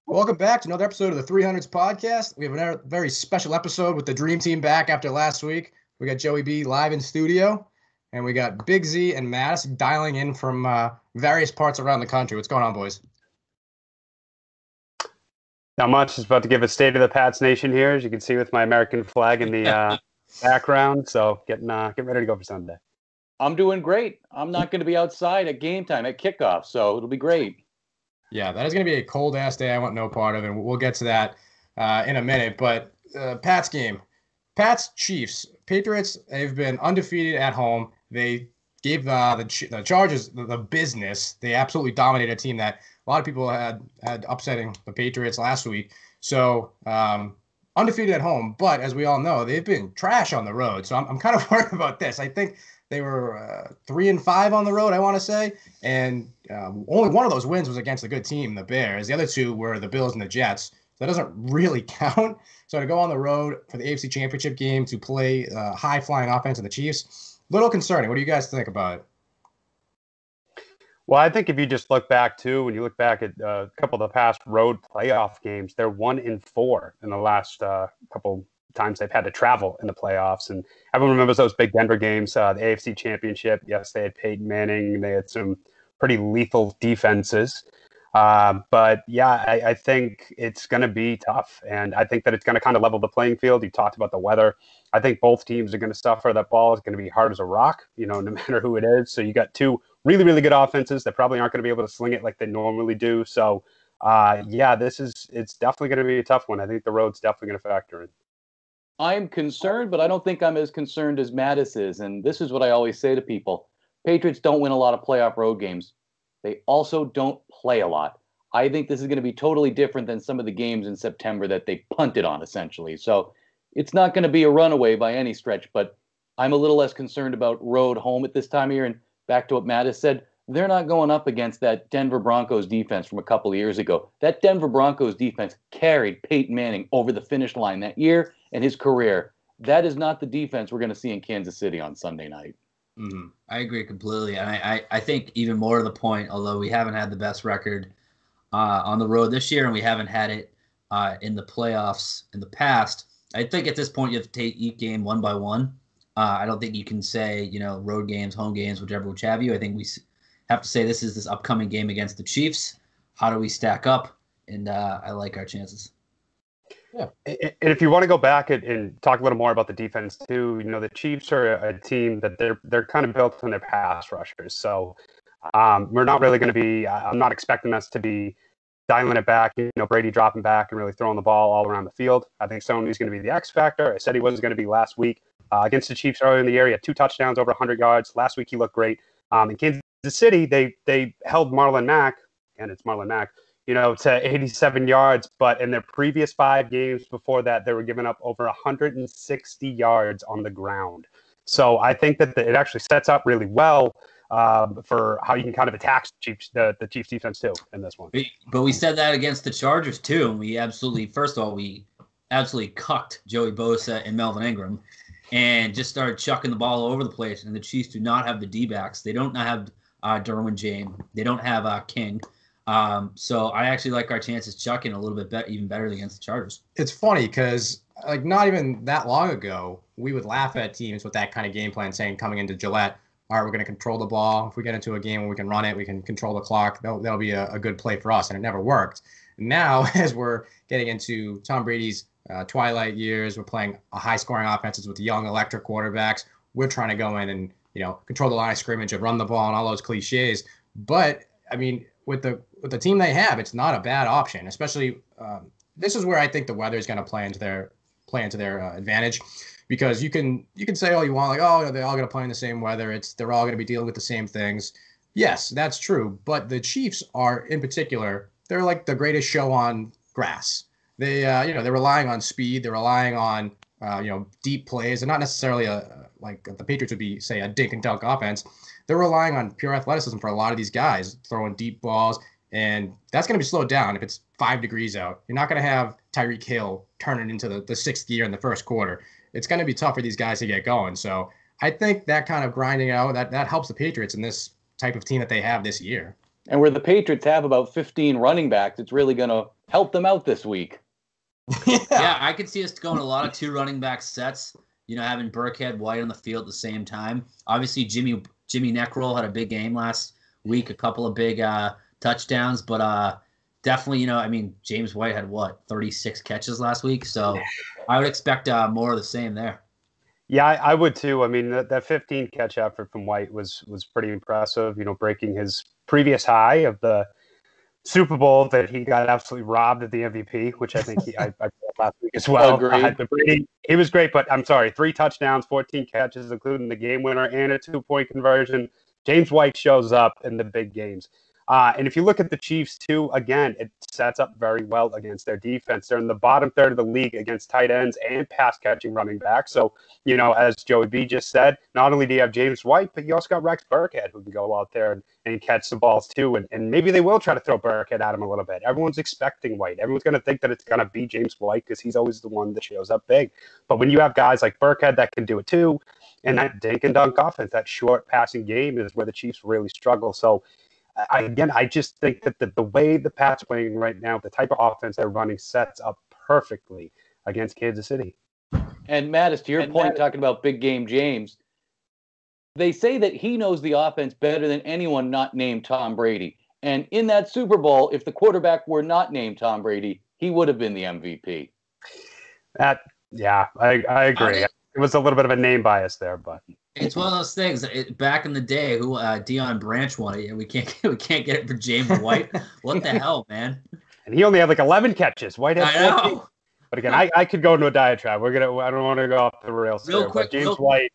Welcome back to another episode of the 300s podcast. We have another very special episode with the Dream Team back after last week. We got Joey B live in studio, and we got Big Z and Mattis dialing in from various parts around the country. What's going on, boys? Not much. Just about to give a state of the Pats Nation here, as you can see with my American flag in the background. So getting ready to go for Sunday. I'm doing great. I'm not going to be outside at game time at kickoff, so it'll be great. Yeah, that is going to be a cold-ass day I want no part of, and we'll get to that in a minute. But Pats game. Pats, Chiefs. Patriots, they've been undefeated at home. They gave the Chargers the business. They absolutely dominated a team that a lot of people had upsetting the Patriots last week. So undefeated at home, but as we all know, they've been trash on the road. So I'm kind of worried about this. I think they were 3-5 on the road, I want to say, and only one of those wins was against a good team, the Bears. The other two were the Bills and the Jets. So that doesn't really count. So to go on the road for the AFC Championship game to play high-flying offense in the Chiefs, a little concerning. What do you guys think about it? Well, I think if you just look back, too, when you look back at a couple of the past road playoff games, they're 1-4 in the last couple times they've had to travel in the playoffs. And everyone remembers those big Denver games, the AFC Championship. Yes, they had Peyton Manning. They had some pretty lethal defenses. But, yeah, I think it's going to be tough. And I think that it's going to kind of level the playing field. You talked about the weather. I think both teams are going to suffer. That ball is going to be hard as a rock, no matter who it is. So you got two really, really good offenses that probably aren't going to be able to sling it like they normally do. So, it's definitely going to be a tough one. I think the road's definitely going to factor in. I'm concerned, but I don't think I'm as concerned as Mattis is. And this is what I always say to people. Patriots don't win a lot of playoff road games. They also don't play a lot. I think this is going to be totally different than some of the games in September that they punted on, essentially. So it's not going to be a runaway by any stretch, but I'm a little less concerned about road home at this time of year. And back to what Mattis said, they're not going up against that Denver Broncos defense from a couple of years ago. That Denver Broncos defense carried Peyton Manning over the finish line that year and his career. That is not the defense we're going to see in Kansas City on Sunday night. Mm-hmm. I agree completely. And I think even more to the point, although we haven't had the best record on the road this year and we haven't had it in the playoffs in the past, I think at this point you have to take each game one by one. I don't think you can say, road games, home games, which have you. I think we have to say this upcoming game against the Chiefs. How do we stack up? And I like our chances. Yeah. And if you want to go back and talk a little more about the defense too, the Chiefs are a team that they're kind of built on their pass rushers. So we're not really going to be. I'm not expecting us to be dialing it back. Brady dropping back and really throwing the ball all around the field. I think Sony's going to be the X factor. I said he was going to be last week against the Chiefs earlier in the year. He had 2 touchdowns, over 100 yards. Last week he looked great. In Kansas City, they held Marlon Mack, and it's Marlon Mack, to 87 yards. But in their previous 5 games before that, they were giving up over 160 yards on the ground. So I think that it actually sets up really well for how you can kind of attack the Chiefs defense too in this one. But we said that against the Chargers too, and we absolutely cucked Joey Bosa and Melvin Ingram and just started chucking the ball all over the place. And the Chiefs do not have the D-backs. They don't have Derwin James. They don't have King. So I actually like our chances chucking a little bit even better against the Chargers. It's funny because not even that long ago, we would laugh at teams with that kind of game plan saying coming into Gillette, all right, we're going to control the ball. If we get into a game where we can run it, we can control the clock. That'll be a good play for us, and it never worked. Now, as we're getting into Tom Brady's twilight years, we're playing high-scoring offenses with young electric quarterbacks. We're trying to go in and control the line of scrimmage and run the ball and all those cliches. But I mean, with the team they have, it's not a bad option. Especially this is where I think the weather is going to play into their advantage. Because you can say all you want, they're all going to play in the same weather. They're all going to be dealing with the same things. Yes, that's true. But the Chiefs are, in particular, they're like the greatest show on grass. They're relying on speed. They're relying on deep plays, and not necessarily like the Patriots would be, say, a dink and dunk offense. They're relying on pure athleticism for a lot of these guys, throwing deep balls, and that's going to be slowed down if it's 5 degrees out. You're not going to have Tyreek Hill turn it into the 6th gear in the first quarter. It's going to be tough for these guys to get going. So I think that kind of grinding out, that helps the Patriots in this type of team that they have this year. And where the Patriots have about 15 running backs, it's really going to help them out this week. Yeah, I could see us going a lot of 2 running back sets, having Burkhead, White on the field at the same time. Obviously, Jimmy Neckroll had a big game last week, a couple of big touchdowns, but definitely, James White had 36 catches last week, so I would expect more of the same there. Yeah, I would too. I mean, that 15 catch effort from White was pretty impressive, breaking his previous high of the Super Bowl that he got absolutely robbed at the MVP, which I think I last week as well. Agreed. He was great, but I'm sorry, 3 touchdowns, 14 catches, including the game winner and a 2-point conversion. James White shows up in the big games. And if you look at the Chiefs too, again, it sets up very well against their defense. They're in the bottom third of the league against tight ends and pass catching running backs. So, as Joey B just said, not only do you have James White, but you also got Rex Burkhead who can go out there and catch the balls too. And maybe they will try to throw Burkhead at him a little bit. Everyone's expecting White. Everyone's going to think that it's going to be James White because he's always the one that shows up big. But when you have guys like Burkhead that can do it too, and that dink and dunk offense, that short passing game is where the Chiefs really struggle. So, I just think that the way the Pats are playing right now, the type of offense they're running sets up perfectly against Kansas City. And Mattis, to your point, talking about big game James, they say that he knows the offense better than anyone not named Tom Brady. And in that Super Bowl, if the quarterback were not named Tom Brady, he would have been the MVP. I agree. It was a little bit of a name bias there, but it's one of those things. Back in the day, who Deion Branch won it, and we can't get it for James White. What the hell, man? And he only had 11 catches. White had 14. Know. But again, I could go into a diatribe. I don't want to go off the rails. Real quick, James White,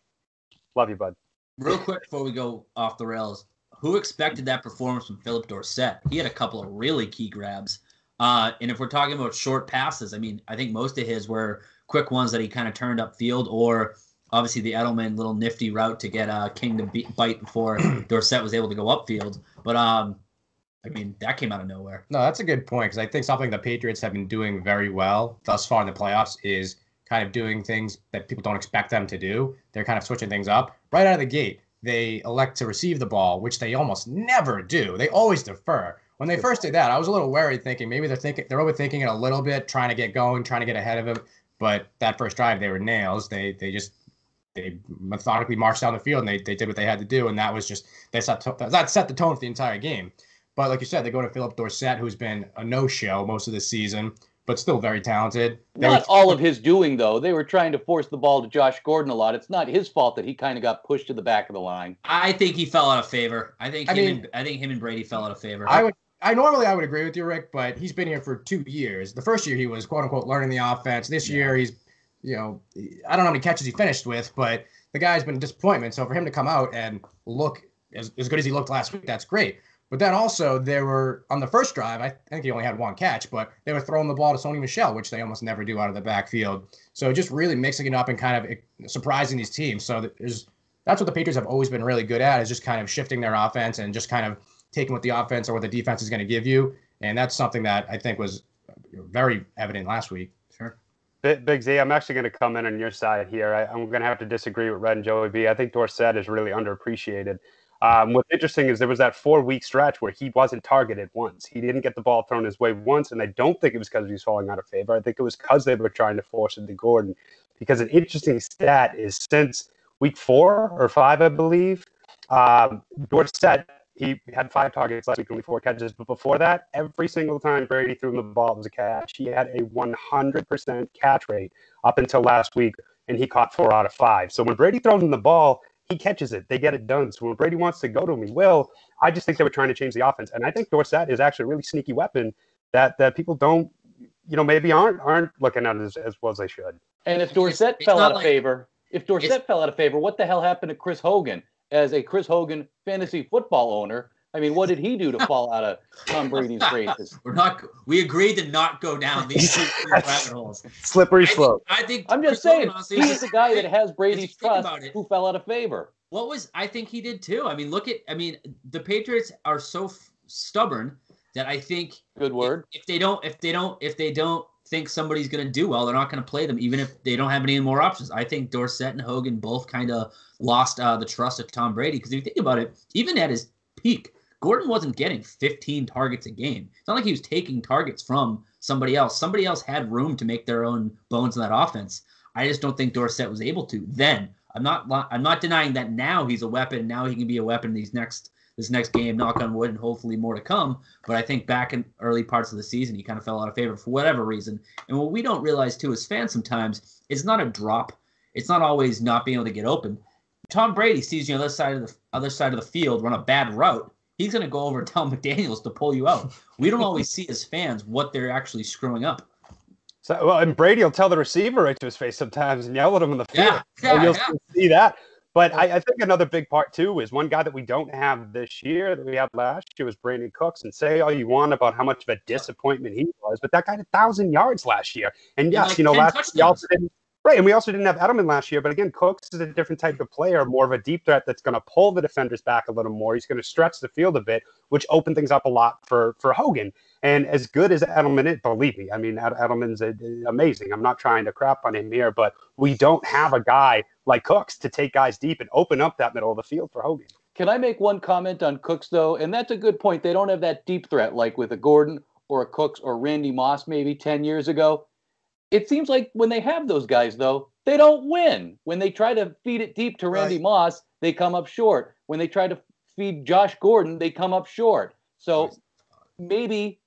love you, bud. Real quick before we go off the rails, who expected that performance from Philip Dorsett? He had a couple of really key grabs. And if we're talking about short passes, I think most of his were quick ones that he kind of turned upfield, or obviously the Edelman little nifty route to get King to bite before Dorsett was able to go upfield. But that came out of nowhere. No, that's a good point, because I think something the Patriots have been doing very well thus far in the playoffs is kind of doing things that people don't expect them to do. They're kind of switching things up. Right out of the gate, they elect to receive the ball, which they almost never do. They always defer. When they first did that, I was a little wary, thinking maybe they're overthinking it a little bit, trying to get going, trying to get ahead of him. But that first drive, they were nails. They methodically marched down the field, and they did what they had to do, and that set the tone for the entire game. But like you said, they go to Philip Dorsett, who's been a no-show most of the season, but still very talented. Not all of his doing, though. They were trying to force the ball to Josh Gordon a lot. It's not his fault that he kind of got pushed to the back of the line. I think he fell out of favor. I think him and Brady fell out of favor. I would agree with you, Rick, but he's been here for 2 years. The first year he was quote unquote learning the offense. This year he's, I don't know how many catches he finished with, but the guy's been a disappointment. So for him to come out and look as good as he looked last week, that's great. But then also they were on the first drive, I think he only had 1 catch, but they were throwing the ball to Sony Michel, which they almost never do out of the backfield. So just really mixing it up and kind of surprising these teams. So that's what the Patriots have always been really good at, is just kind of shifting their offense and just kind of taking what the offense or what the defense is going to give you. And that's something that I think was very evident last week. Sure. Big Z, I'm actually going to come in on your side here. I'm going to have to disagree with Red and Joey B. I think Dorsett is really underappreciated. What's interesting is there was that 4-week stretch where he wasn't targeted once. He didn't get the ball thrown his way once, and I don't think it was because he was falling out of favor. I think it was because they were trying to force it to Gordon. Because an interesting stat is since week 4 or 5, I believe, Dorsett, he had 5 targets last week, only 4 catches. But before that, every single time Brady threw him the ball, it was a catch. He had a 100% catch rate up until last week, and he caught 4 out of 5. So when Brady throws him the ball, he catches it. They get it done. So when Brady wants to go to him, he will. I just think they were trying to change the offense. And I think Dorsett is actually a really sneaky weapon that people don't, maybe aren't looking at it as well as they should. And if Dorsett fell out of favor, what the hell happened to Chris Hogan as a Chris Hogan fantasy football owner? I mean, what did he do to fall out of Tom Brady's graces? We agreed to not go down these rabbit holes. Slippery slope. I'm just saying, he is the guy that has Brady's trust who fell out of favor. I think he did too. I mean, the Patriots are so stubborn that I think good word. If they don't think somebody's going to do well, they're not going to play them, even if they don't have any more options. I think Dorsett and Hogan both kind of lost the trust of Tom Brady, because if you think about it, even at his peak, Gordon wasn't getting 15 targets a game. It's not like he was taking targets from somebody else. Somebody else had room to make their own bones in that offense. I just don't think Dorsett was able to. Then I'm not denying that now he's a weapon. Now he can be a weapon this next game, knock on wood, and hopefully more to come. But I think back in early parts of the season, he kind of fell out of favor for whatever reason. And what we don't realize too as fans sometimes, it's not a drop. It's not always not being able to get open. Tom Brady sees you on the other side of the field run a bad route. He's going to go over and tell McDaniels to pull you out. We don't always see as fans what they're actually screwing up. So, well, and Brady will tell the receiver right to his face sometimes and yell at him on the field. Yeah, You'll see that. But I think another big part, too, is one guy that we don't have this year that we had last year was Brandon Cooks. And say all you want about how much of a disappointment he was, but that guy had 1,000 yards last year. And yes, last year also didn't. Right, and we also didn't have Edelman last year, but again, Cooks is a different type of player, more of a deep threat that's going to pull the defenders back a little more. He's going to stretch the field a bit, which opened things up a lot for Hogan. And as good as Edelman is, believe me, I mean, Edelman's amazing. I'm not trying to crap on him here, but we don't have a guy like Cooks to take guys deep and open up that middle of the field for Hogan. Can I make one comment on Cooks, though? And that's a good point. They don't have that deep threat like with a Gordon or a Cooks or Randy Moss maybe 10 years ago. It seems like when they have those guys, though, they don't win. When they try to feed it deep to Randy Moss, they come up short. When they try to feed Josh Gordon, they come up short. So maybe,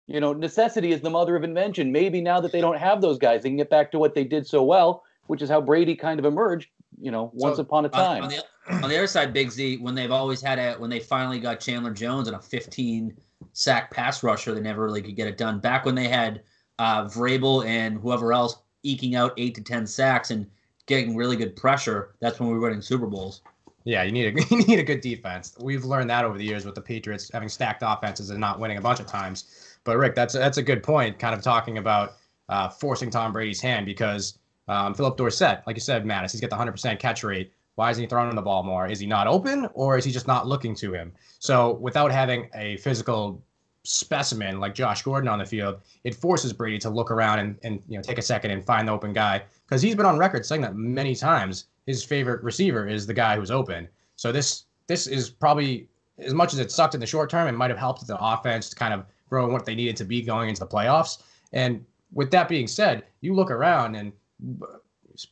necessity is the mother of invention. Maybe now that they don't have those guys, they can get back to what they did so well, which is how Brady kind of emerged, once upon a time. On the other side, Big Z, when they finally got Chandler Jones and a 15-sack pass rusher, they never really could get it done. Back when they had Vrabel and whoever else eking out 8 to 10 sacks and getting really good pressure, that's when we were winning Super Bowls. Yeah, you need a good defense. We've learned that over the years with the Patriots having stacked offenses and not winning a bunch of times. But Rick, that's a good point, kind of talking about forcing Tom Brady's hand, because Philip Dorsett, like you said, Mattis, he's got the 100% catch rate. Why isn't he throwing the ball more? Is he not open, or is he just not looking to him? So without having a physical specimen like Josh Gordon on the field, it forces Brady to look around and take a second and find the open guy, because he's been on record saying that many times his favorite receiver is the guy who's open. So this is probably, as much as it sucked in the short term, it might have helped the offense to kind of grow what they needed to be going into the playoffs. And with that being said, you look around and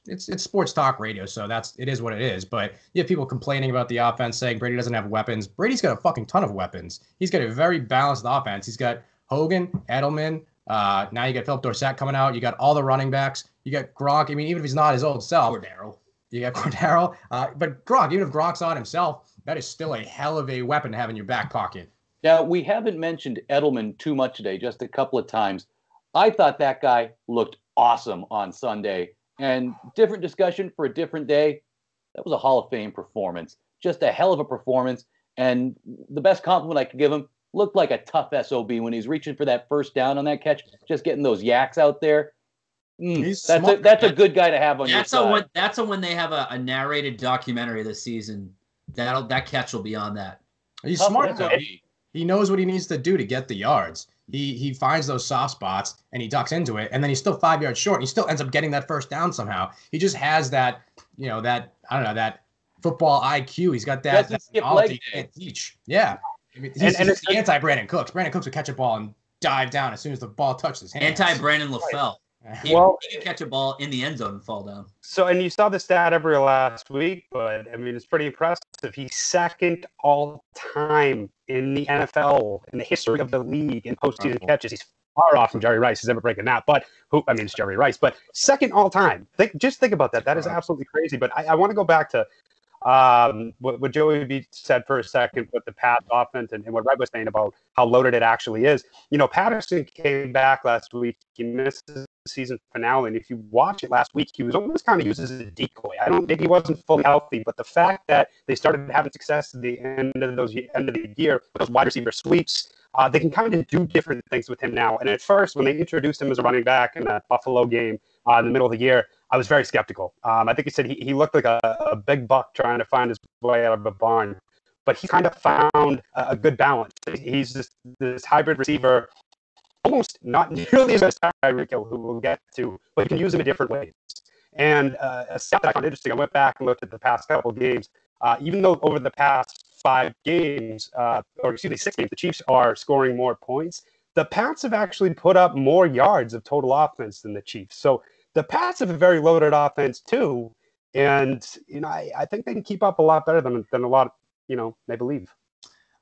it's sports talk radio, so it is what it is. But you have people complaining about the offense, saying Brady doesn't have weapons. Brady's got a fucking ton of weapons. He's got a very balanced offense. He's got Hogan, Edelman. Now you got Philip Dorsett coming out. You got all the running backs. You got Gronk. I mean, even if he's not his old self. Cordero. You got Cordero. But Gronk, even if Gronk's on himself, that is still a hell of a weapon to have in your back pocket. Now, we haven't mentioned Edelman too much today, just a couple of times. I thought that guy looked awesome on Sunday. And different discussion for a different day. That was a Hall of Fame performance. Just a hell of a performance. And the best compliment I could give him, looked like a tough SOB when he's reaching for that first down on that catch, just getting those yaks out there. That's a good guy to have on your side. That's when they have a narrated documentary this season. That catch will be on that. He's smart, though. He knows what he needs to do to get the yards. He finds those soft spots and he ducks into it, and then he's still 5 yards short. And he still ends up getting that first down somehow. He just has that football IQ. He's got that knowledge he can't teach. Yeah. I mean, he's the anti-Brandon Cooks. Brandon Cooks would catch a ball and dive down as soon as the ball touched his hands. Anti-Brandon LaFell. He can catch a ball in the end zone and fall down. So, and you saw the stat every last week, but I mean, it's pretty impressive. He's second all time in the NFL, in the history of the league, in postseason catches. He's far off from Jerry Rice. He's never breaking that. But it's Jerry Rice, but second all time. Just think about that. That is absolutely crazy. But I want to go back to what Joey B said for a second with the Pats offense and what Reid was saying about how loaded it actually is. Patterson came back last week. He missed the season finale, and if you watch it last week, he was almost kind of used as a decoy. Maybe he wasn't fully healthy, but the fact that they started having success at the end of the year with those wide receiver sweeps, they can kind of do different things with him now. And at first, when they introduced him as a running back in that Buffalo game in the middle of the year, I was very skeptical. I think he said he looked like a big buck trying to find his way out of a barn, but he kind of found a good balance. He's this hybrid receiver, almost not nearly as good as Tyreek Hill, who we'll get to, but you can use him in different ways. And a stat that I found interesting, I went back and looked at the past couple of games. Even though over the past 5 games, or excuse me, 6 games, the Chiefs are scoring more points. The Pats have actually put up more yards of total offense than the Chiefs. So the Pats have a very loaded offense too. And, I think they can keep up a lot better than a lot, they believe.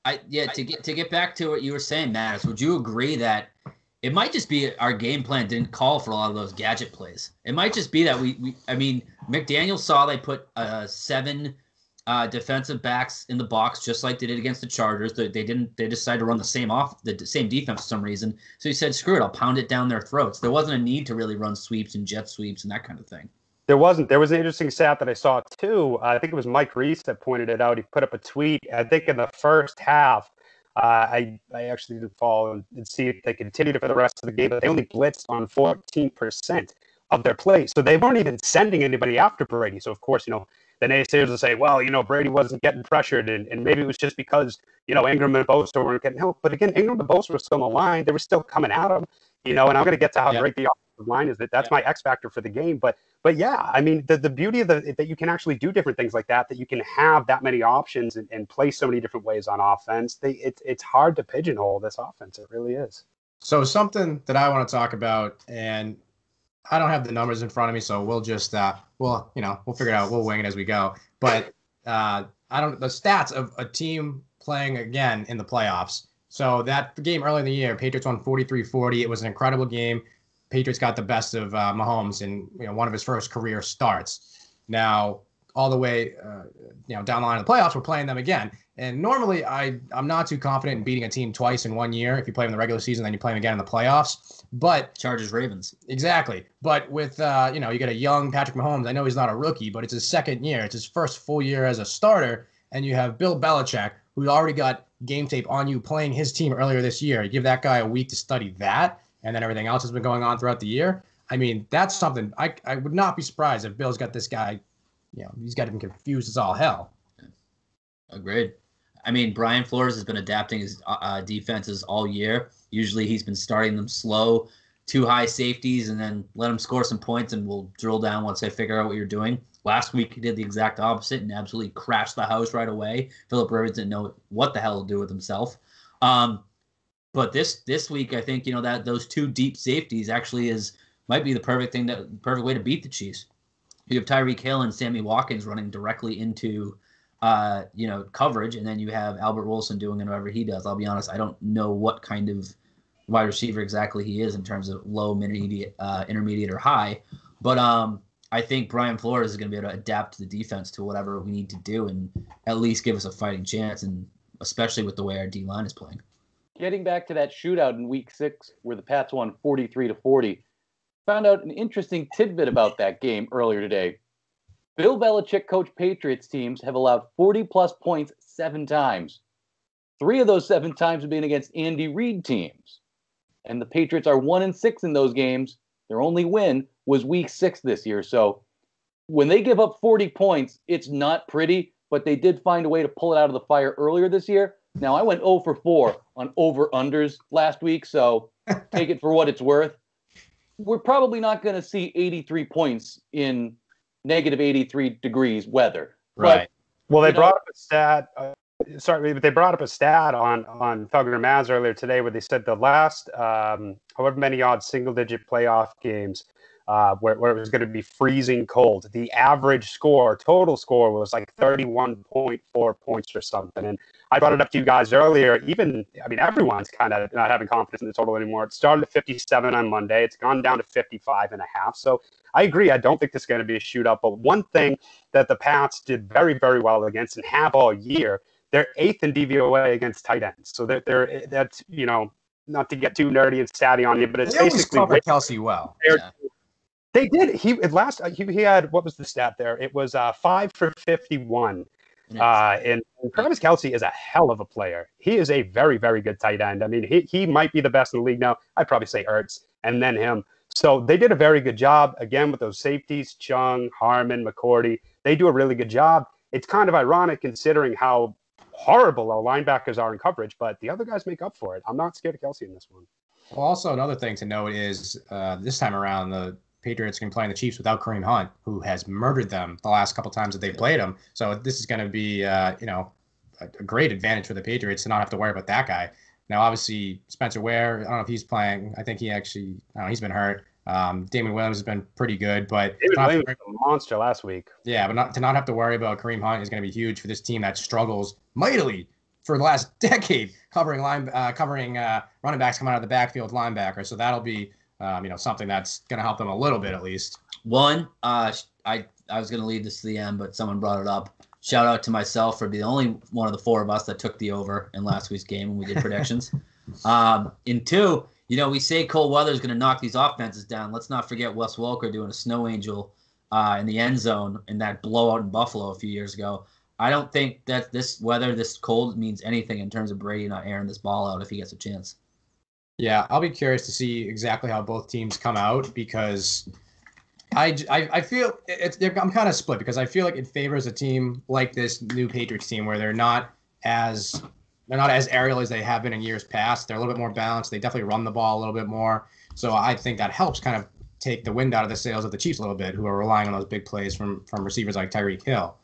To get back to what you were saying, Mattis, would you agree that it might just be our game plan didn't call for a lot of those gadget plays? It might just be that McDaniel saw they put 7 defensive backs in the box just like they did against the Chargers. They decided to run the same defense for some reason. So he said, screw it, I'll pound it down their throats. There wasn't a need to really run sweeps and jet sweeps and that kind of thing. There wasn't. There was an interesting stat that I saw too. I think it was Mike Reese that pointed it out. He put up a tweet. I think in the first half, I actually did follow and see if they continued it for the rest of the game, but they only blitzed on 14% of their plays. So they weren't even sending anybody after Brady. So of course, the naysayers will say, well, Brady wasn't getting pressured, and maybe it was just because, Ingram and Bosa weren't getting help. But again, Ingram and Bosa were still on the line. They were still coming at him, and I'm going to get to how great the offensive line is. That's my X factor for the game. But yeah, I mean, the beauty of that you can actually do different things like that you can have that many options and play so many different ways on offense. It's hard to pigeonhole this offense. It really is. So something that I want to talk about, and I don't have the numbers in front of me, so we'll just we'll figure it out. We'll wing it as we go. But the stats of a team playing again in the playoffs. So that game early in the year, Patriots won 43-40. It was an incredible game. Patriots got the best of Mahomes in one of his first career starts. Now, all the way down the line of the playoffs, we're playing them again. And normally, I'm not too confident in beating a team twice in one year. If you play them in the regular season, then you play them again in the playoffs. But Chargers, Ravens. Exactly. But with you get a young Patrick Mahomes. I know he's not a rookie, but it's his second year. It's his first full year as a starter. And you have Bill Belichick, who already got game tape on you playing his team earlier this year. You give that guy a week to study that, and then everything else has been going on throughout the year. I mean, that's something I would not be surprised if Bill's got this guy, he's got him confused as all hell. Agreed. I mean, Brian Flores has been adapting his defenses all year. Usually he's been starting them slow, 2 high safeties, and then let them score some points, and we'll drill down once they figure out what you're doing. Last week he did the exact opposite and absolutely crashed the house right away. Philip Rivers didn't know what the hell to do with himself. But this week, I think that those 2 deep safeties actually might be the perfect way to beat the Chiefs. You have Tyreek Hill and Sammy Watkins running directly into coverage, and then you have Albert Wilson doing whatever he does. I'll be honest, I don't know what kind of wide receiver exactly he is in terms of low, intermediate, or high, but I think Brian Flores is going to be able to adapt to the defense to whatever we need to do and at least give us a fighting chance, and especially with the way our D-line is playing. Getting back to that shootout in Week 6 where the Pats won 43-40, found out an interesting tidbit about that game earlier today. Bill Belichick coached Patriots teams have allowed 40-plus points 7 times. 3 of those 7 times have been against Andy Reid teams. And the Patriots are 1-6 in those games. Their only win was Week 6 this year. So when they give up 40 points, it's not pretty, but they did find a way to pull it out of the fire earlier this year. Now, I went 0 for 4 on over-unders last week, so take it for what it's worth. We're probably not going to see 83 points in negative 83 degrees weather. Right. Well, they brought up a stat. They brought up a stat on Felger and Maz earlier today where they said the last however many odd single-digit playoff games where it was going to be freezing cold, the average total score was like 31.4 points or something. And I brought it up to you guys earlier. Everyone's kind of not having confidence in the total anymore. It started at 57 on Monday. It's gone down to 55.5. So I agree. I don't think this is going to be a shootout. But one thing that the Pats did very, very well against and have all year, they're 8th in DVOA against tight ends. So that's not to get too nerdy and statty on you, but it's basically cover Kelsey well. Yeah. They did. He had, what was the stat there? It was 5 for 51. And Travis Kelce is a hell of a player. He is a very, very good tight end. I mean, he might be the best in the league now. I'd probably say Ertz and then him. So they did a very good job, again, with those safeties, Chung, Harmon, McCourty. They do a really good job. It's kind of ironic considering how horrible our linebackers are in coverage, but the other guys make up for it. I'm not scared of Kelce in this one. Well, also another thing to note is this time around, the Patriots can play the Chiefs without Kareem Hunt, who has murdered them the last couple times that they've played him. So this is going to be, a great advantage for the Patriots to not have to worry about that guy. Now, obviously, Spencer Ware, I don't know if he's playing. I think he actually, I don't know, he's been hurt. Damon Williams has been pretty good, but David Williams was a monster last week. Yeah, but to not have to worry about Kareem Hunt is going to be huge for this team that struggles mightily for the last decade covering running backs coming out of the backfield linebacker. So that'll be something that's going to help them a little bit at least. One, I was going to leave this to the end, but someone brought it up. Shout out to myself for being the only one of the four of us that took the over in last week's game when we did predictions. And two, we say cold weather is going to knock these offenses down. Let's not forget Wes Welker doing a snow angel in the end zone in that blowout in Buffalo a few years ago. I don't think that this weather, this cold, means anything in terms of Brady not airing this ball out if he gets a chance. Yeah, I'll be curious to see exactly how both teams come out because I feel I'm kind of split because I feel like it favors a team like this new Patriots team where they're not as aerial as they have been in years past. They're a little bit more balanced. They definitely run the ball a little bit more. So I think that helps kind of take the wind out of the sails of the Chiefs a little bit, who are relying on those big plays from receivers like Tyreek Hill.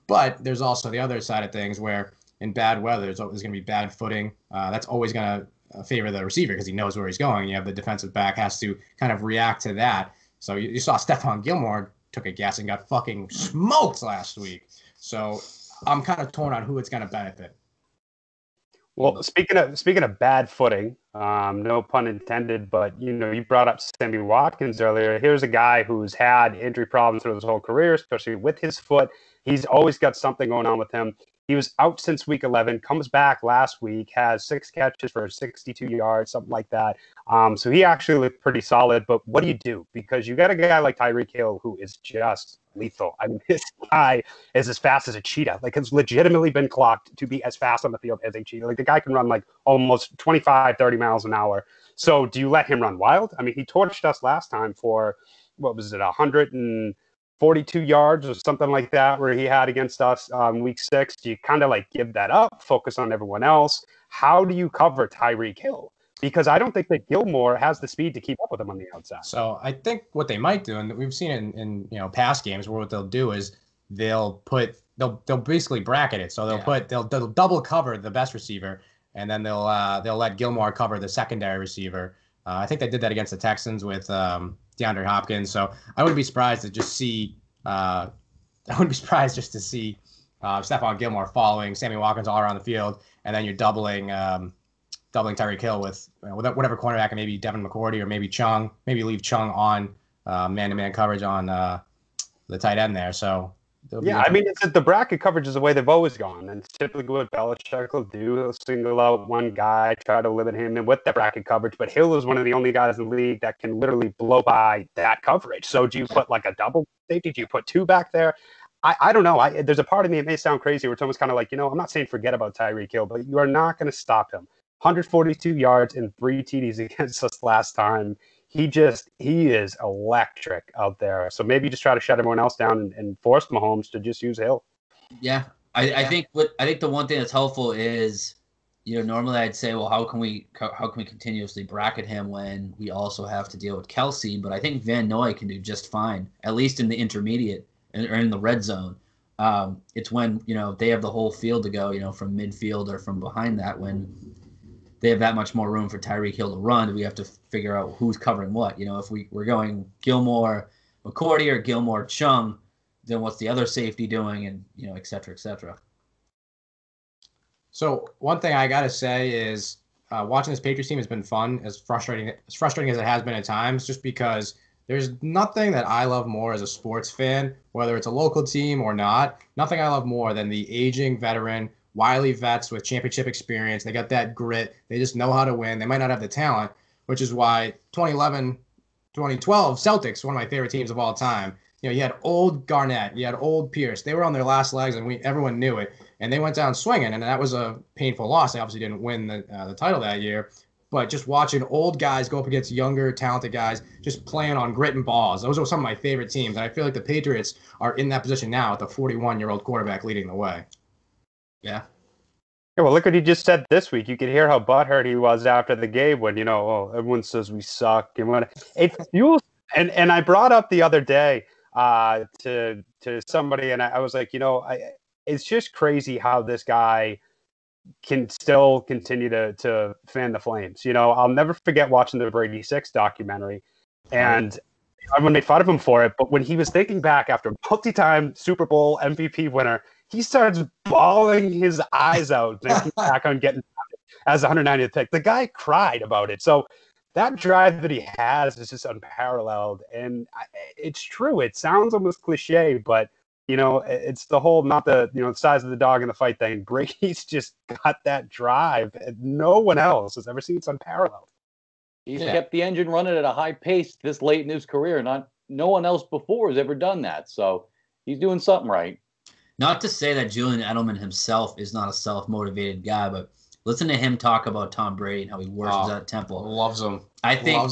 But there's also the other side of things where in bad weather, there's going to be bad footing. That's always going to favor the receiver because he knows where he's going. You have the defensive back has to kind of react to that. So you saw Stephon Gilmore took a guess and got fucking smoked last week. So I'm kind of torn on who it's going to benefit. Well, speaking of bad footing, no pun intended, but you brought up Sammy Watkins earlier. Here's a guy who's had injury problems through his whole career, especially with his foot. He's always got something going on with him. He was out since week 11, comes back last week, has 6 catches for 62 yards, something like that. So he actually looked pretty solid. But what do? Because you got a guy like Tyreek Hill who is just lethal. I mean, this guy is as fast as a cheetah. Like, has legitimately been clocked to be as fast on the field as a cheetah. Like, the guy can run like almost 25, 30 miles an hour. So do you let him run wild? I mean, he torched us last time for, 142 yards or something like that where he had against us week 6. Do you kind of like give that up, focus on everyone else? How do you cover Tyreek Hill? Because I don't think that Gilmore has the speed to keep up with him on the outside. So I think what they might do, and we've seen in past games where what they'll do is they'll basically bracket it. So they'll double cover the best receiver, and then they'll let Gilmore cover the secondary receiver. I think they did that against the Texans with DeAndre Hopkins. So I wouldn't be surprised to just see Stephon Gilmore following Sammy Watkins all around the field, and then you're doubling Tyreek Hill with whatever cornerback, maybe Devin McCourty or maybe Chung. Maybe leave Chung on man-to-man coverage on the tight end there. So yeah, I mean, the bracket coverage is the way they've always gone, and it's typically what Belichick will do. He'll single out one guy, try to limit him in with that bracket coverage. But Hill is one of the only guys in the league that can literally blow by that coverage. So do you put like a double safety? Do you put 2 back there? I don't know. There's a part of me, it may sound crazy, where it's almost kind of like, I'm not saying forget about Tyreek Hill, but you are not going to stop him. 142 yards and 3 TDs against us last time. He is electric out there. So maybe just try to shut everyone else down and force Mahomes to just use Hill. Yeah. I think the one thing that's helpful is, normally I'd say, well, how can we continuously bracket him when we also have to deal with Kelsey? But I think Van Noy can do just fine, at least in the intermediate or in the red zone. It's when, they have the whole field to go, from midfield or from behind that, when they have that much more room for Tyreek Hill to run. We have to figure out who's covering what. If we're going Gilmore McCourty or Gilmore Chung, then what's the other safety doing, and et cetera, et cetera. So one thing I gotta say is watching this Patriots team has been fun, as frustrating as it has been at times, just because there's nothing that I love more as a sports fan, whether it's a local team or not. Nothing I love more than the aging veteran, wily vets with championship experience. They got that grit. They just know how to win. They might not have the talent, which is why 2011, 2012 Celtics, one of my favorite teams of all time. You had old Garnett, you had old Pierce. They were on their last legs, and everyone knew it. And they went down swinging, and that was a painful loss. They obviously didn't win the title that year. But just watching old guys go up against younger, talented guys, just playing on grit and balls. Those are some of my favorite teams. And I feel like the Patriots are in that position now with the 41-year-old quarterback leading the way. Yeah. Yeah, well, look what he just said this week. You could hear how butthurt he was after the game when, everyone says we suck. It fuels. And I brought up the other day to somebody, and I was like, it's just crazy how this guy can still continue to fan the flames. You know, I'll never forget watching the Brady 6 documentary, and everyone made fun of him for it. But when he was thinking back after multi-time Super Bowl MVP winner, he starts bawling his eyes out, thinking back on getting as the 190th pick. The guy cried about it. So that drive that he has is just unparalleled. And it's true. It sounds almost cliche, but you know, it's the whole, not the, you know, the size of the dog in the fight thing. Brady's just got that drive, and no one else has ever seen. It's unparalleled. He's kept the engine running at a high pace this late in his career. No one else before has ever done that. So he's doing something right. Not to say that Julian Edelman himself is not a self-motivated guy, but listen to him talk about Tom Brady and how he worships at Temple. Loves him. I think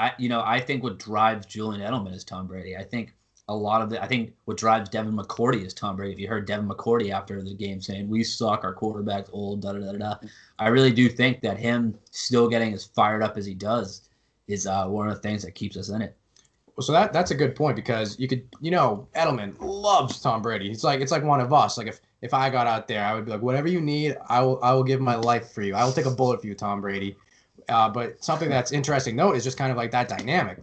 I think what drives Julian Edelman is Tom Brady. I think I think what drives Devin McCourty is Tom Brady. If you heard Devin McCourty after the game saying, "We suck, our quarterback's old, da-da-da-da," I really do think that him still getting as fired up as he does is one of the things that keeps us in it. Well, so that's a good point, because Edelman loves Tom Brady. It's like one of us. Like if I got out there, I would be like, whatever you need, I will give my life for you. I will take a bullet for you, Tom Brady. But something that's interesting to note is just kind of like that dynamic.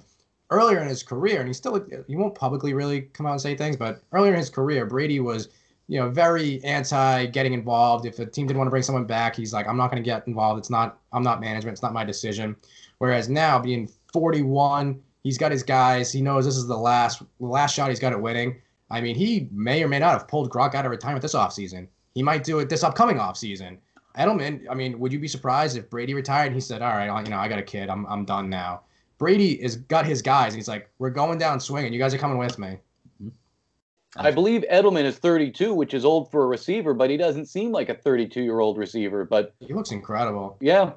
Earlier in his career, and he won't publicly really come out and say things, but earlier in his career, Brady was, very anti getting involved. If the team didn't want to bring someone back, he's like, I'm not going to get involved. I'm not management. It's not my decision. Whereas now, being 41, he's got his guys. He knows this is the last shot he's got at winning. I mean, he may or may not have pulled Gronk out of retirement this offseason. He might do it this upcoming offseason. Edelman, I mean, would you be surprised if Brady retired and he said, all right, I got a kid. I'm done now. Brady has got his guys. And he's like, we're going down swinging. You guys are coming with me. I believe Edelman is 32, which is old for a receiver, but he doesn't seem like a 32-year-old receiver. But he looks incredible. Yeah.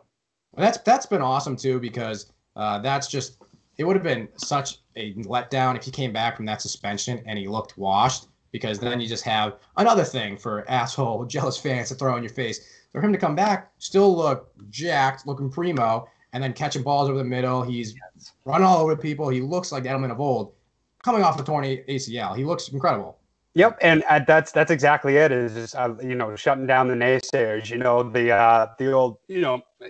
That's been awesome, too, because it would have been such a letdown if he came back from that suspension and he looked washed, because then you just have another thing for asshole, jealous fans to throw in your face. For him to come back, still look jacked, looking primo, and then catching balls over the middle. He's running all over people. He looks like the Edelman of old. Coming off a torn ACL, he looks incredible. Yep, and that's exactly it. Is just shutting down the naysayers. The old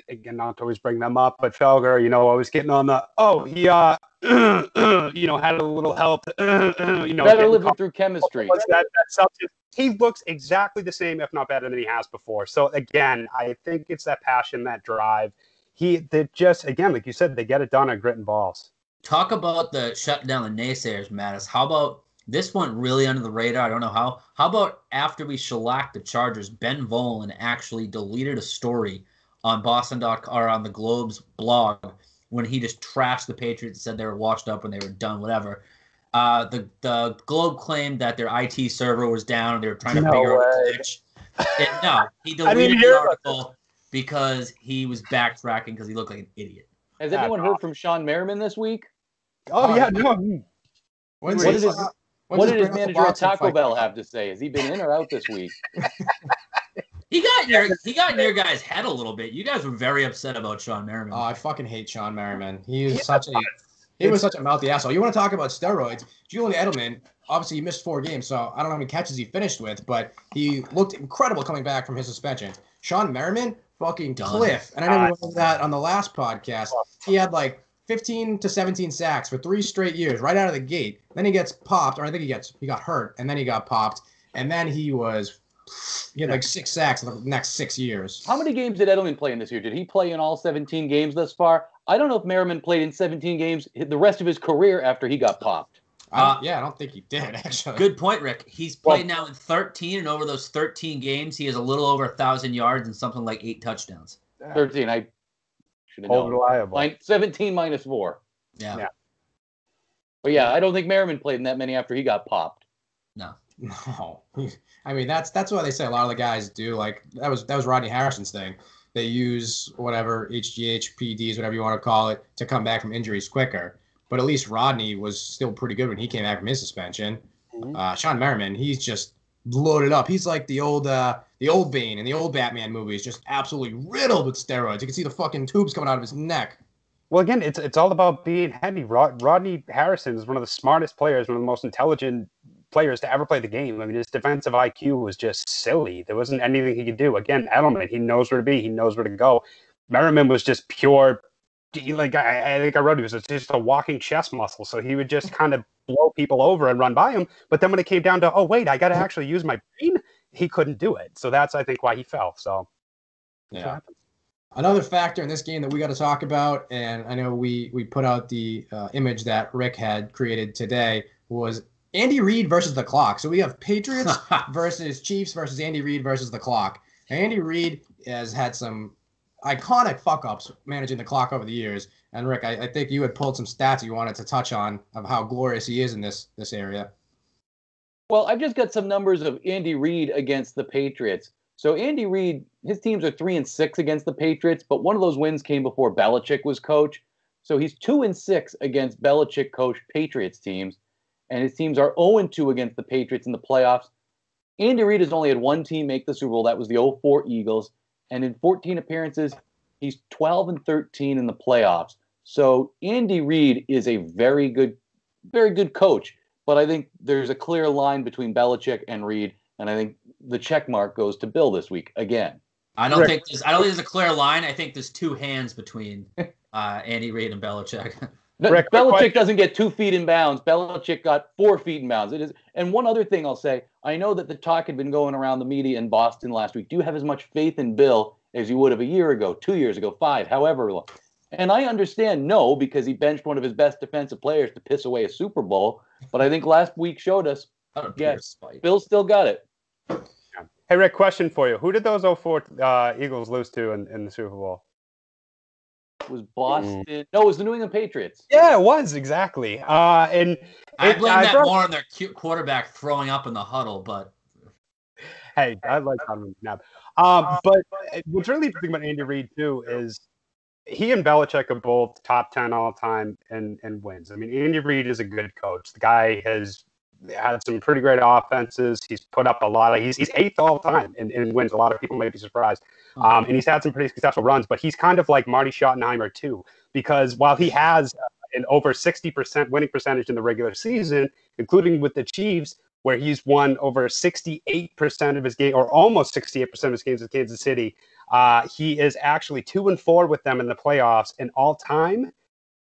again, not to always bring them up, but Felger, always getting on the he had a little help. Better living through chemistry. That substance. He looks exactly the same, if not better, than he has before. So again, I think it's that passion, that drive. They just, again, like you said, they get it done at grit and balls. Talk about the shutting down the naysayers, Mattis. How about this one really under the radar? I don't know how. How about after we shellacked the Chargers, Ben Volin actually deleted a story on Boston.com or on the Globe's blog when he just trashed the Patriots and said they were washed up when they were done, whatever. The Globe claimed that their IT server was down and they were trying to figure out the glitch. No, he deleted the article because he was backtracking because he looked like an idiot. Has anyone heard from Sean Merriman this week? Oh, yeah, no. What did his manager at Taco Bell have to say? Has he been in or out this week? He got in your guys' head a little bit. You guys were very upset about Sean Merriman. Oh, I fucking hate Sean Merriman. He was such a mouthy asshole. You want to talk about steroids? Julian Edelman, obviously he missed 4 games, so I don't know how many catches he finished with, but he looked incredible coming back from his suspension. Sean Merriman, fucking cliff. And I know we went over that on the last podcast. He had like 15 to 17 sacks for 3 straight years right out of the gate. Then he gets popped, or I think he got hurt, and then he got popped, and then he had like 6 sacks in the next 6 years. How many games did Edelman play in this year? Did he play in all 17 games thus far? I don't know if Merriman played in 17 games the rest of his career after he got popped. I don't think he did, actually. Good point, Rick. He's played now in 13, and over those 13 games, he has a little over 1,000 yards and something like 8 touchdowns. 13, I should have known. Reliable. 17 minus 4. Yeah. But yeah, I don't think Merriman played in that many after he got popped. No. I mean, that's what they say a lot of the guys do. Like, that was Rodney Harrison's thing. They use whatever HGH, PDs, whatever you want to call it, to come back from injuries quicker. But at least Rodney was still pretty good when he came back from his suspension. Mm-hmm. Sean Merriman, he's just loaded up. He's like the old Bane in the old Batman movies, just absolutely riddled with steroids. You can see the fucking tubes coming out of his neck. Well, again, it's all about being heavy. Rodney Harrison is one of the smartest players, one of the most intelligent players to ever play the game. I mean, his defensive IQ was just silly. There wasn't anything he could do. Again, Edelman, he knows where to be. He knows where to go. Merriman was just pure, like I think I wrote, he was just a walking chest muscle. So he would just kind of blow people over and run by him. But then when it came down to, oh, wait, I got to actually use my brain, he couldn't do it. So that's, I think, why he fell. So yeah. Another factor in this game that we got to talk about, and I know we put out the image that Rick had created today, was Andy Reid versus the clock. So we have Patriots versus Chiefs versus Andy Reid versus the clock. And Andy Reid has had some iconic fuck-ups managing the clock over the years. And Rick, I think you had pulled some stats you wanted to touch on of how glorious he is in this area. Well, I've just got some numbers of Andy Reid against the Patriots. So Andy Reid, his teams are 3-6 against the Patriots, but one of those wins came before Belichick was coach. So he's 2-6 against Belichick coach Patriots teams, and his teams are 0-2 against the Patriots in the playoffs. Andy Reid has only had one team make the Super Bowl. That was the 2004 Eagles, and in 14 appearances, he's 12-13 in the playoffs. So Andy Reid is a very good coach, but I think there's a clear line between Belichick and Reid, and I think the check mark goes to Bill this week again. I don't think there's a clear line. I think there's two hands between Andy Reid and Belichick. Rick, Belichick doesn't get 2 feet in bounds. Belichick got 4 feet in bounds. It is, and one other thing I'll say, I know that the talk had been going around the media in Boston last week. Do you have as much faith in Bill as you would have a year ago, 2 years ago, 5, however long? And I understand no, because he benched one of his best defensive players to piss away a Super Bowl. But I think last week showed us, yes, Bill still got it. Hey, Rick, question for you. Who did those 2004 Eagles lose to in the Super Bowl? It was Boston. No, it was the New England Patriots. Yeah, it was, exactly. And I blame that more on their cute quarterback throwing up in the huddle, but... Hey, I like Donovan McNabb. But what's really interesting about Andy Reid, too, is he and Belichick are both top 10 all time in wins. I mean, Andy Reid is a good coach. The guy has had some pretty great offenses. He's put up a lot of, he's 8th all time in wins. A lot of people may be surprised. And he's had some pretty successful runs, but he's kind of like Marty Schottenheimer too, because while he has an over 60% winning percentage in the regular season, including with the Chiefs, where he's won over 68% of his game, or almost 68% of his games with Kansas City, he is actually 2-4 with them in the playoffs, and all time,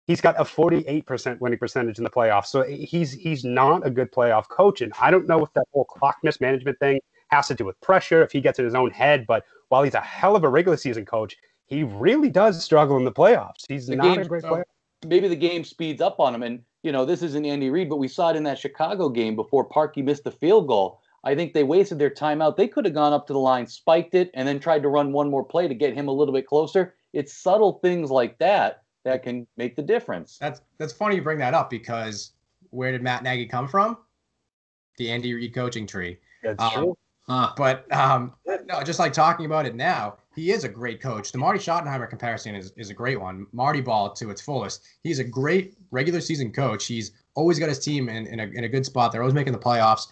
he's got a 48% winning percentage in the playoffs. So he's not a good playoff coach. And I don't know if that whole clock mismanagement thing has to do with pressure, if he gets in his own head. But while he's a hell of a regular season coach, he really does struggle in the playoffs. He's not a great player. Maybe the game speeds up on him. And, you know, this isn't Andy Reid, but we saw it in that Chicago game before Parkey missed the field goal. I think they wasted their timeout. They could have gone up to the line, spiked it, and then tried to run one more play to get him a little bit closer. It's subtle things like that can make the difference. That's funny you bring that up, because where did Matt Nagy come from? The Andy Reid coaching tree. That's true. But no, just like talking about it now, he is a great coach. The Marty Schottenheimer comparison is a great one. Marty ball to its fullest. He's a great regular season coach. He's always got his team in a good spot. They're always making the playoffs.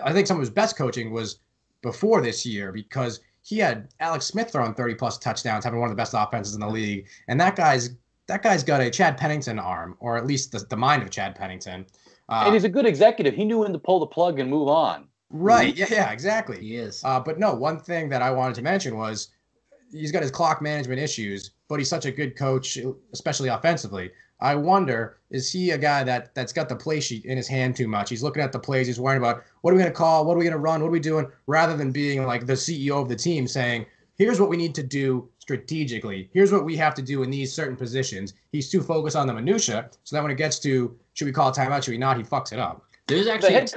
I think some of his best coaching was before this year, because he had Alex Smith throwing 30-plus touchdowns, having one of the best offenses in the league. And that guy's got a Chad Pennington arm, or at least the mind of Chad Pennington. And he's a good executive. He knew when to pull the plug and move on. Right. Yeah, exactly. He is. But no, one thing that I wanted to mention was he's got his clock management issues, but he's such a good coach, especially offensively. I wonder, is he a guy that's got the play sheet in his hand too much? He's looking at the plays. He's worrying about, what are we going to call? What are we going to run? What are we doing? Rather than being like the CEO of the team saying, here's what we need to do strategically. Here's what we have to do in these certain positions. He's too focused on the minutia, so that when it gets to, should we call a timeout, should we not, he fucks it up. There's actually the head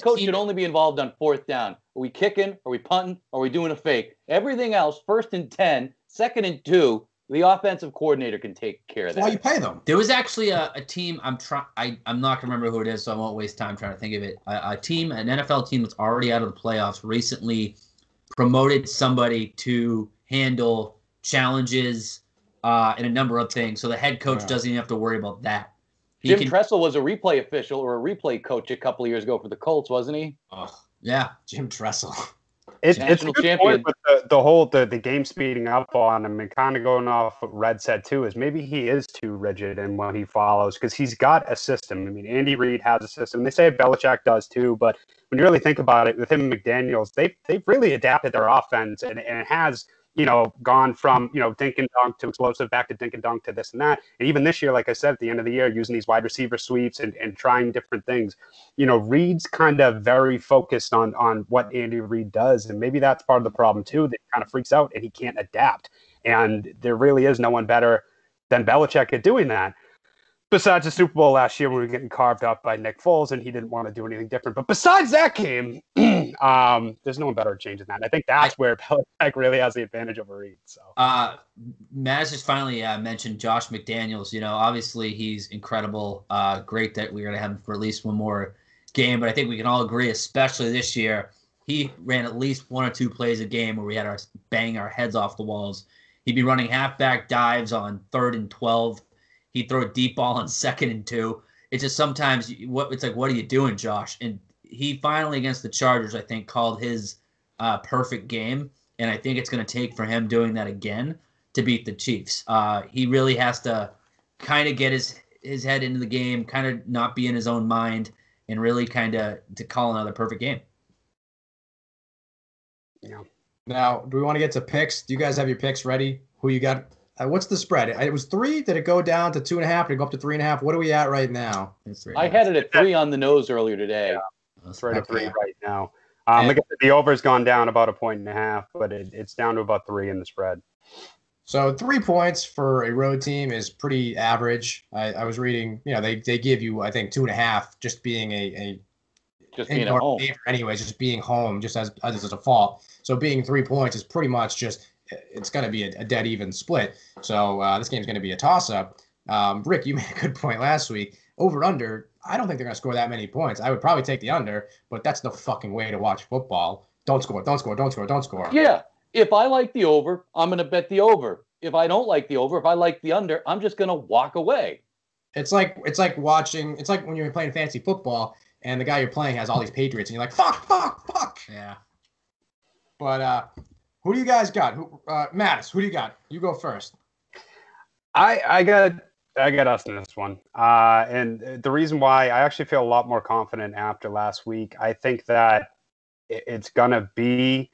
coach should only be involved on 4th down. Are we kicking? Are we punting? Are we doing a fake? Everything else, 1st and 10, 2nd and 2, the offensive coordinator can take care of that. Why you pay them? There was actually a team. I'm not gonna remember who it is, so I won't waste time trying to think of it. An NFL team that's already out of the playoffs recently promoted somebody to handle challenges and a number of things, so the head coach doesn't even have to worry about that. Jim Tressel was a replay official or a replay coach a couple of years ago for the Colts, wasn't he? Oh, yeah, Jim Tressel. It's a National good champion. point, but the whole game speeding up on him and kind of going off what Red said too is maybe he is too rigid in what he follows because he's got a system. I mean, Andy Reid has a system. They say Belichick does too, but when you really think about it, with him and McDaniels, they've really adapted their offense and it has gone from dink and dunk to explosive back to dink and dunk to this and that. And even this year, like I said, at the end of the year, using these wide receiver sweeps and trying different things. Reid's kind of very focused on what Andy Reid does, and maybe that's part of the problem too. That he kind of freaks out and he can't adapt. And there really is no one better than Belichick at doing that. Besides the Super Bowl last year, when we were getting carved up by Nick Foles, and he didn't want to do anything different. But besides that game, there's no one better at changing that. And I think that's where Belichick really has the advantage over Reid. So, Matt just finally mentioned Josh McDaniels. Obviously he's incredible. Great that we're going to have him for at least one more game. But I think we can all agree, especially this year, he ran at least one or two plays a game where we had bang our heads off the walls. He'd be running halfback dives on 3rd and 12. He'd throw a deep ball on 2nd and 2. It's just sometimes it's like, what are you doing, Josh? And he finally, against the Chargers, I think, called his perfect game. And I think it's going to take for him doing that again to beat the Chiefs. He really has to kind of get his head into the game, kind of not be in his own mind, and really kind of to call another perfect game. Yeah. Now, do we want to get to picks? Do you guys have your picks ready? Who you got? What's the spread? It was 3. Did it go down to 2.5? Did it go up to 3.5? What are we at right now? I had it at 3 on the nose earlier today. Yeah, that's right at 3 right now. The over's gone down about 1.5, but it's down to about 3 in the spread. So 3 points for a road team is pretty average. I was reading, they give you, I think, 2.5 just being just being at home. Anyways, just being home, just as a default. So being 3 points is pretty much just. It's going to be a dead even split. So this game's going to be a toss-up. Rick, you made a good point last week. Over-under, I don't think they're going to score that many points. I would probably take the under, but that's the fucking way to watch football. Don't score, don't score, don't score, don't score. Yeah. If I like the over, I'm going to bet the over. If I don't like the over, if I like the under, I'm just going to walk away. It's like when you're playing fantasy football and the guy you're playing has all these Patriots and you're like, fuck. Yeah. But who do you guys got? Mattis, who do you got? You go first. I got us in this one. And the reason why I actually feel a lot more confident after last week, I think that it's going to be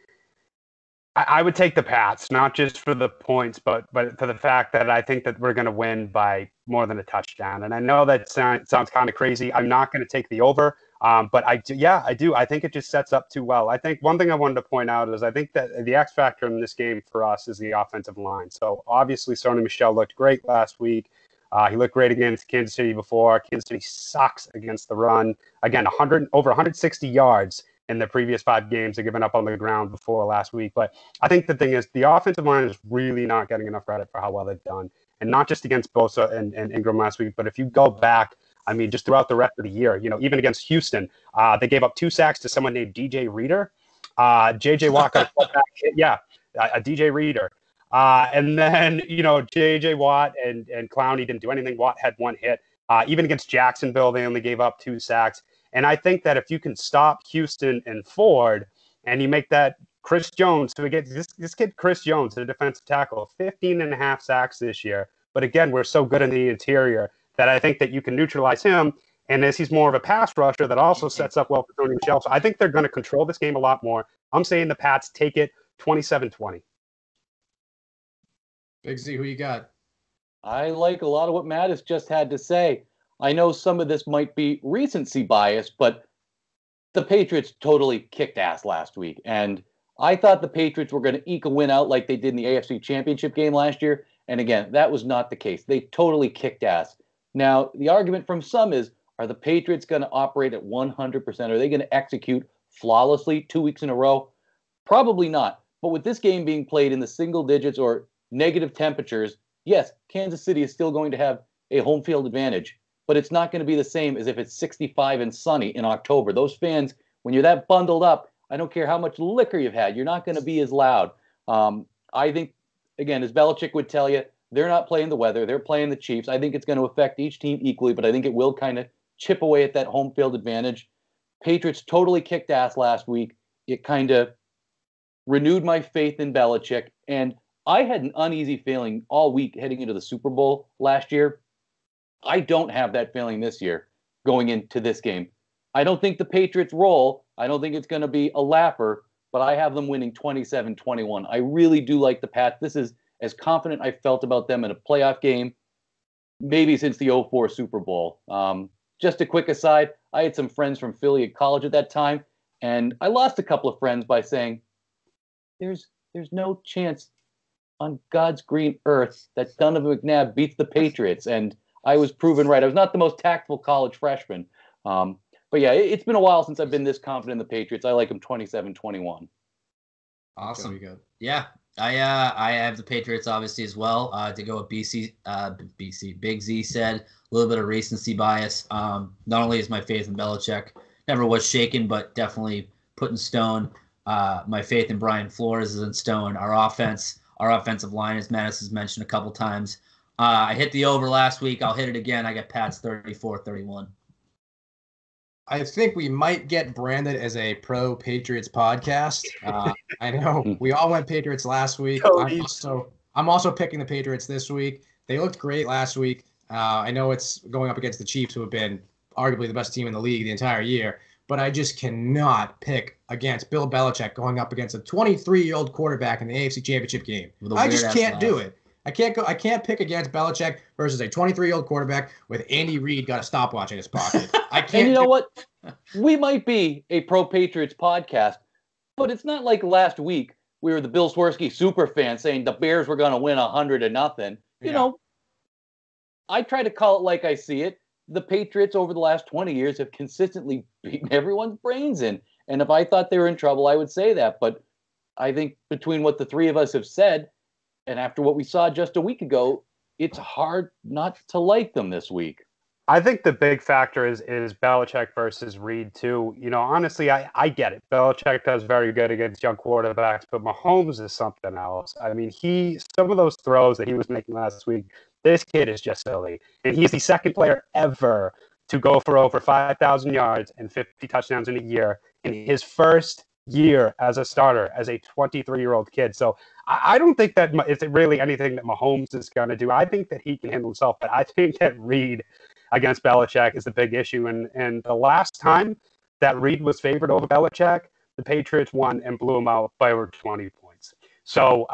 I would take the Pats, not just for the points, but for the fact that I think that we're going to win by more than a touchdown. And I know that sounds kind of crazy. I'm not going to take the over. But I do. I think it just sets up too well. I think one thing I wanted to point out is I think that the X factor in this game for us is the offensive line. So obviously Sony Michel looked great last week. He looked great against Kansas City before. Kansas City sucks against the run. Again, over 160 yards in the previous 5 games. They've given up on the ground before last week. But I think the thing is the offensive line is really not getting enough credit for how well they've done. And not just against Bosa and Ingram last week, but if you go back, I mean, just throughout the rest of the year, even against Houston, they gave up 2 sacks to someone named DJ Reader. J.J. Watt got a back hit. Yeah, a DJ Reader. And then, J.J. Watt and Clowney didn't do anything. Watt had 1 hit. Even against Jacksonville, they only gave up 2 sacks. And I think that if you can stop Houston and Ford and you make that Chris Jones, so we get this kid Chris Jones, the defensive tackle, 15.5 sacks this year. But again, we're so good in the interior that I think that you can neutralize him. And as he's more of a pass rusher, that also sets up well for Sony Michel. So I think they're going to control this game a lot more. I'm saying the Pats take it 27-20. Big Z, who you got? I like a lot of what Mattis just had to say. I know some of this might be recency bias, but the Patriots totally kicked ass last week. And I thought the Patriots were going to eke a win out like they did in the AFC Championship game last year. And again, that was not the case. They totally kicked ass. Now, the argument from some is, are the Patriots going to operate at 100%? Are they going to execute flawlessly 2 weeks in a row? Probably not. But with this game being played in the single digits or negative temperatures, yes, Kansas City is still going to have a home field advantage, but it's not going to be the same as if it's 65 and sunny in October. Those fans, when you're that bundled up, I don't care how much liquor you've had, you're not going to be as loud. I think, again, as Belichick would tell you, they're not playing the weather. They're playing the Chiefs. I think it's going to affect each team equally, but I think it will kind of chip away at that home field advantage. Patriots totally kicked ass last week. It kind of renewed my faith in Belichick, and I had an uneasy feeling all week heading into the Super Bowl last year. I don't have that feeling this year going into this game. I don't think the Patriots roll. I don't think it's going to be a lapper, but I have them winning 27-21. I really do like the Pats. This is as confident I felt about them in a playoff game, maybe since the 04 Super Bowl. Just a quick aside, I had some friends from Philly at college at that time, and I lost a couple of friends by saying, there's no chance on God's green earth that Donovan McNabb beats the Patriots. And I was proven right. I was not the most tactful college freshman. But yeah, it's been a while since I've been this confident in the Patriots. I like them 27-21. Awesome. Very good. Yeah. I have the Patriots obviously as well. To go with BC, Big Z said, a little bit of recency bias. Not only is my faith in Belichick never was shaken, but definitely put in stone. My faith in Brian Flores is in stone. Our offensive line, as Mattis has mentioned a couple times. I hit the over last week. I'll hit it again. I got Pats 34-31. I think we might get branded as a pro Patriots podcast. I know we all went Patriots last week. I'm also picking the Patriots this week. They looked great last week. I know it's going up against the Chiefs, who have been arguably the best team in the league the entire year, but I just cannot pick against Bill Belichick going up against a 23-year-old quarterback in the AFC Championship game. I just can't do it. I can't pick against Belichick versus a 23-year-old quarterback with Andy Reid got a stopwatch in his pocket. I can't. And you know what? We might be a pro Patriots podcast, but it's not like last week we were the Bill Swirsky super fan saying the Bears were going to win 100-0. You know, I try to call it like I see it. The Patriots over the last 20 years have consistently beaten everyone's brains in. And if I thought they were in trouble, I would say that. But I think between what the three of us have said and after what we saw just a week ago, it's hard not to like them this week. I think the big factor is Belichick versus Reid, too. You know, honestly, I get it. Belichick does very good against young quarterbacks, but Mahomes is something else. I mean, some of those throws that he was making last week, this kid is just silly. And he's the second player ever to go for over 5,000 yards and 50 touchdowns in a year in his first year as a starter, as a 23-year-old kid. So I don't think that it's really anything that Mahomes is going to do. I think that he can handle himself, but I think that Reid against Belichick is the big issue. And the last time that Reid was favored over Belichick, the Patriots won and blew him out by over 20 points. So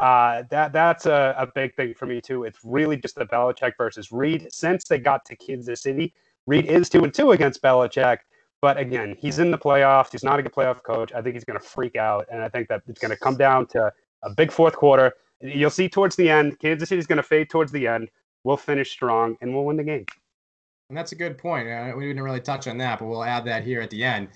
that's a big thing for me, too. It's really just the Belichick versus Reid. Since they got to Kansas City, Reid is 2-2 against Belichick. But again, he's in the playoffs. He's not a good playoff coach. I think he's going to freak out. And I think that it's going to come down to a big fourth quarter. You'll see towards the end, Kansas City's going to fade towards the end. We'll finish strong, and we'll win the game. And that's a good point. We didn't really touch on that, but we'll add that here at the end.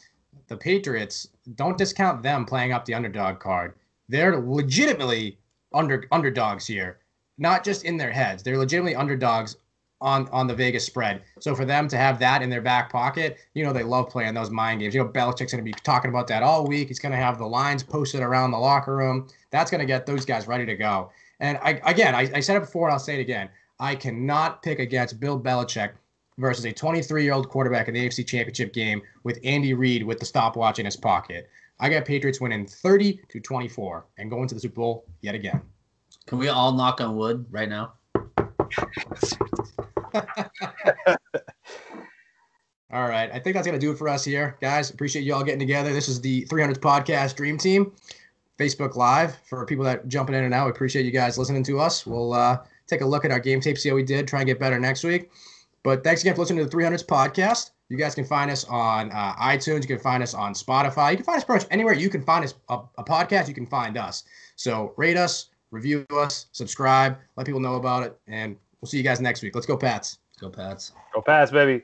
The Patriots, don't discount them playing up the underdog card. They're legitimately underdogs here, not just in their heads. They're legitimately underdogs on the Vegas spread. So for them to have that in their back pocket, you know, they love playing those mind games. You know, Belichick's going to be talking about that all week. He's going to have the lines posted around the locker room. That's going to get those guys ready to go. And I said it before and I'll say it again. I cannot pick against Bill Belichick versus a 23-year-old quarterback in the AFC Championship game with Andy Reid with the stopwatch in his pocket. I got Patriots winning 30-24 and going to the Super Bowl yet again. Can we all knock on wood right now? All right. I think that's going to do it for us here, guys. Appreciate you all getting together. This is the 300th Podcast Dream Team. Facebook Live for people that jumping in and out. We appreciate you guys listening to us. We'll take a look at our game tape, see how we did, try and get better next week. But thanks again for listening to the 300th Podcast. You guys can find us on iTunes. You can find us on Spotify. You can find us pretty much anywhere you can find us a podcast. You can find us. So rate us, review us, subscribe, let people know about it, and we'll see you guys next week. Let's go, Pats. Go, Pats. Go, Pats, baby.